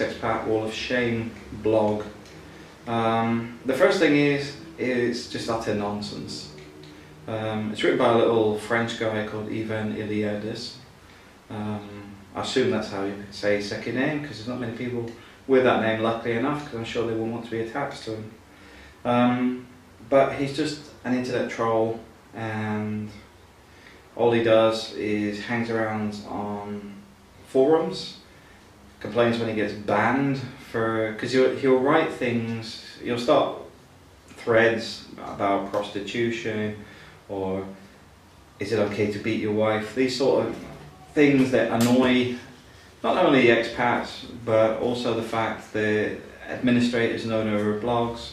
SexPat Wall of Shame blog. The first thing is, it's just utter nonsense. It's written by a little French guy called Evan Iladis. I assume that's how you say his second name, because there's not many people with that name, luckily enough, because I'm sure they won't want to be attached to him. But he's just an internet troll, and all he does is hangs around on forums, complains when he gets banned because he'll write things, he'll start threads about prostitution, or is it okay to beat your wife, these sort of things that annoy not only expats but also the fact that administrators and owner of blogs,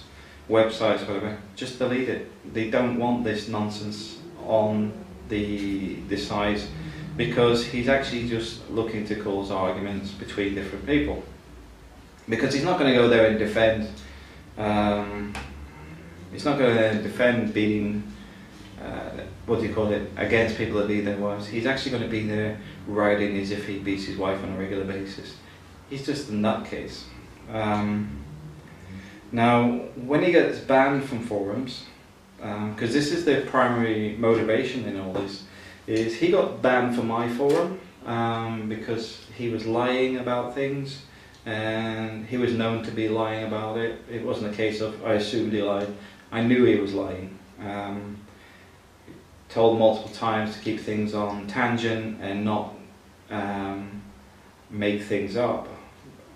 websites, whatever, just delete it. They don't want this nonsense on the site, because he's actually just looking to cause arguments between different people. Because he's not going to go there and defend. He's not going to defend being, against people that beat their wives. He's actually going to be there writing as if he beats his wife on a regular basis. He's just a nutcase. Now, when he gets banned from forums, because this is the primary motivation in all this, is he got banned from my forum because he was lying about things, and he was known to be lying about it. It wasn't a case of I assumed he lied. I knew he was lying. Told multiple times to keep things on tangent and not make things up.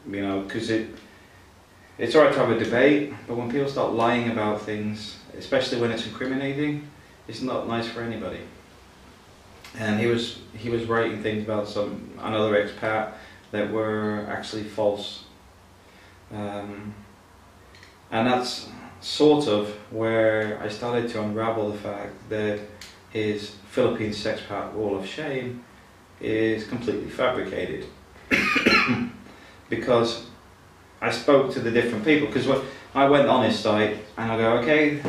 You know, because it's alright to have a debate, but when people start lying about things, especially when it's incriminating, it's not nice for anybody. And he was writing things about another expat that were actually false, and that's sort of where I started to unravel the fact that his Philippine SexPat Wall of Shame is completely fabricated. Because I spoke to the different people, because I went on his site and I go, okay,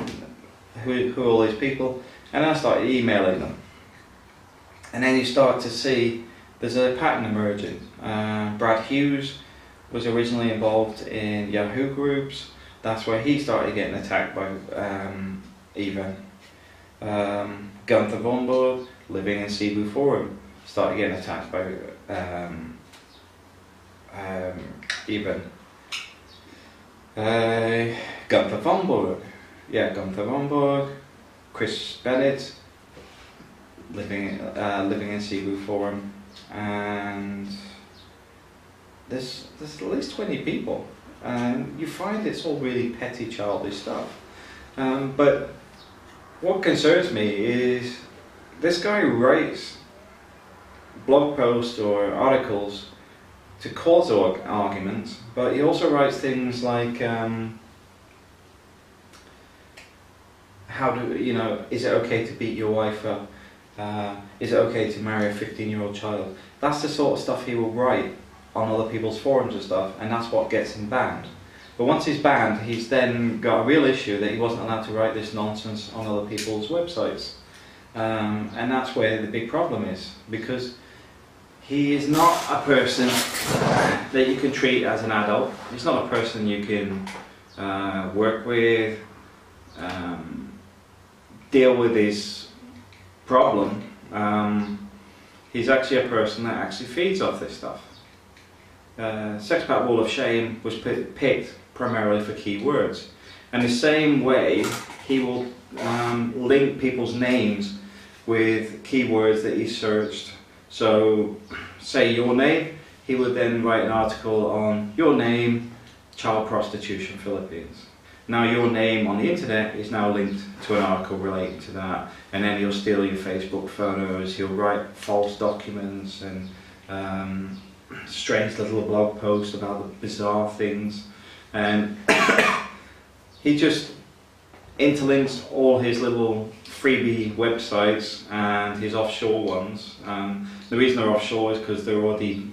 who are all these people? And I started emailing them. And then you start to see there's a pattern emerging. Brad Hughes was originally involved in Yahoo groups. That's where he started getting attacked by Evan. Gunther Vonborg, living in Cebu Forum, started getting attacked by Evan. Gunther Vonborg, Chris Bennett, living in Cebu Forum, and there's at least 20 people, and you find it's all really petty, childish stuff. But what concerns me is this guy writes blog posts or articles to cause arguments, but he also writes things like, is it okay to beat your wife up? Is it okay to marry a 15-year-old child? That's the sort of stuff he will write on other people's forums and stuff, and that's what gets him banned. But once he's banned, he's then got a real issue that he wasn't allowed to write this nonsense on other people's websites. And that's where the big problem is, because he is not a person that you can treat as an adult. He's not a person you can work with, deal with his problem. He's actually a person that actually feeds off this stuff. SexPat Wall of Shame was picked primarily for keywords, and the same way he will link people's names with keywords that he searched. So say your name, he would then write an article on your name, child prostitution Philippines. Now your name on the internet is now linked to an article relating to that, and then he'll steal your Facebook photos, he'll write false documents and strange little blog posts about bizarre things, and he just interlinks all his little freebie websites and his offshore ones. The reason they're offshore is because they're already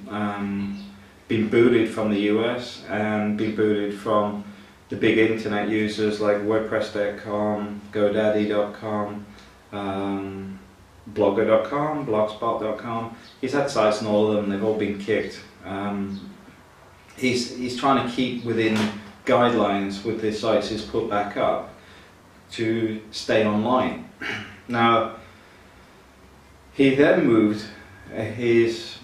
been booted from the US and been booted from the big internet users like WordPress.com, GoDaddy.com, Blogger.com, Blogspot.com. He's had sites on all of them, they've all been kicked. he's trying to keep within guidelines with the sites he's put back up to stay online. Now, he then moved his,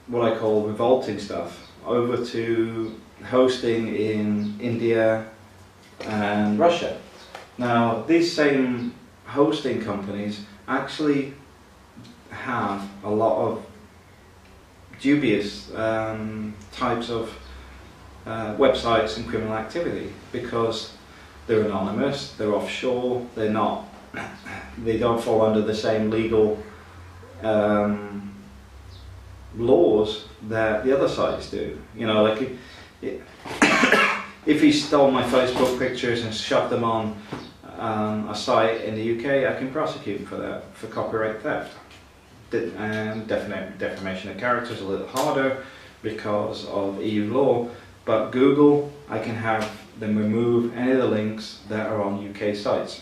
what I call revolting stuff, over to hosting in India and Russia. Now, these same hosting companies actually have a lot of dubious types of websites and criminal activity, because they're anonymous, they're offshore, they don't fall under the same legal laws that the other sites do. You know, like if he stole my Facebook pictures and shoved them on a site in the UK, I can prosecute him for that, for copyright theft. And defamation of character is a little harder because of EU law, but Google, I can have them remove any of the links that are on UK sites.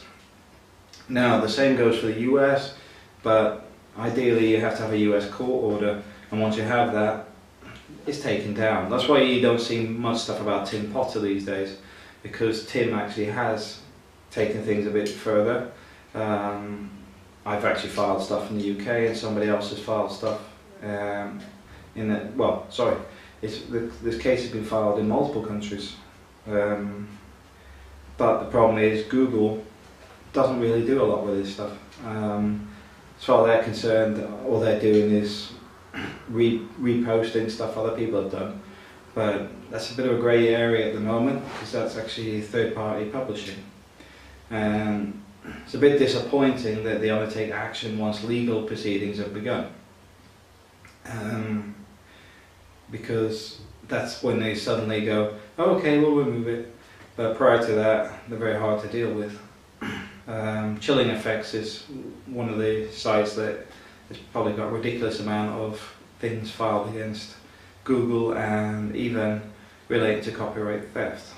Now, the same goes for the US, but ideally you have to have a US court order, and once you have that, it's taken down. That's why you don't see much stuff about Tim Potter these days, because Tim actually has taken things a bit further. I've actually filed stuff in the UK, and somebody else has filed stuff in the, well, sorry, this case has been filed in multiple countries. But the problem is Google doesn't really do a lot with this stuff. As far as they're concerned, all they're doing is reposting stuff other people have done. But that's a bit of a grey area at the moment, because that's actually third-party publishing. It's a bit disappointing that they only take action once legal proceedings have begun. Because that's when they suddenly go, oh, okay, we'll remove it. But prior to that, they're very hard to deal with. Chilling Effects is one of the sites that has probably got a ridiculous amount of things filed against Google and even related to copyright theft.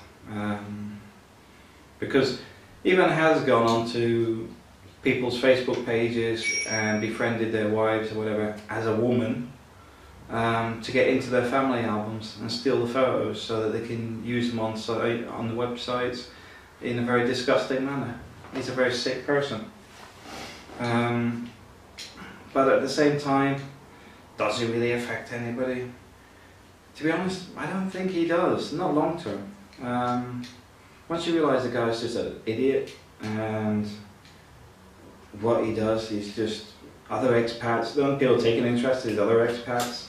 Because Evan has gone onto people's Facebook pages and befriended their wives or whatever as a woman, to get into their family albums and steal the photos so that they can use them on the websites in a very disgusting manner. He's a very sick person. But at the same time, does he really affect anybody? To be honest, I don't think he does, not long term. Once you realise the guy's just an idiot, and what he does is just other expats, don't people take an interest in other expats.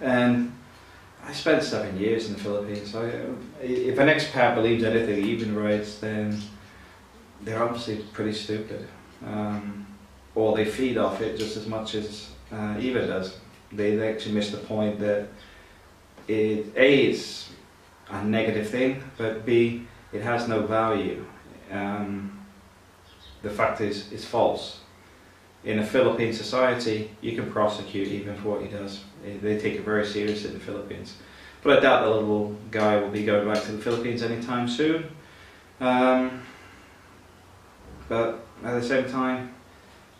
And I spent 7 years in the Philippines, so if an expat believes anything Evan writes, then they're obviously pretty stupid. Or they feed off it just as much as Evan does. They actually miss the point that it's a negative thing, but B, it has no value. The fact is, it's false. In a Philippine society, you can prosecute even for what he does. They take it very seriously in the Philippines. But I doubt the little guy will be going back to the Philippines anytime soon. But at the same time,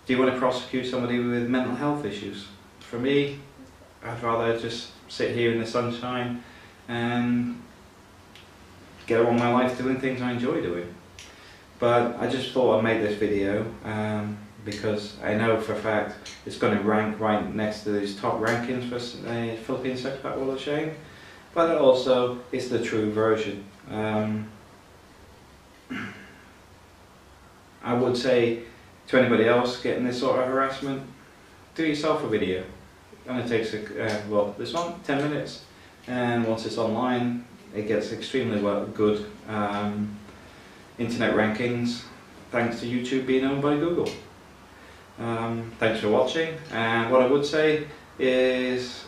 do you want to prosecute somebody with mental health issues? For me, I'd rather just sit here in the sunshine and get on with my life doing things I enjoy doing. But I just thought I'd make this video because I know for a fact it's going to rank right next to these top rankings for Philippine SexPat Wall of Shame, but also it's the true version. I would say to anybody else getting this sort of harassment, do yourself a video. It only takes, well, this one, 10 minutes, and once it's online, it gets extremely good internet rankings, thanks to YouTube being owned by Google. Thanks for watching, and what I would say is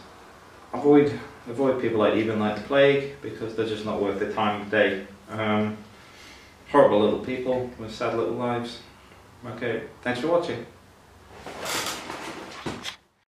avoid people like Evan like the plague, because they're just not worth the time of day. Horrible little people with sad little lives. Okay, thanks for watching.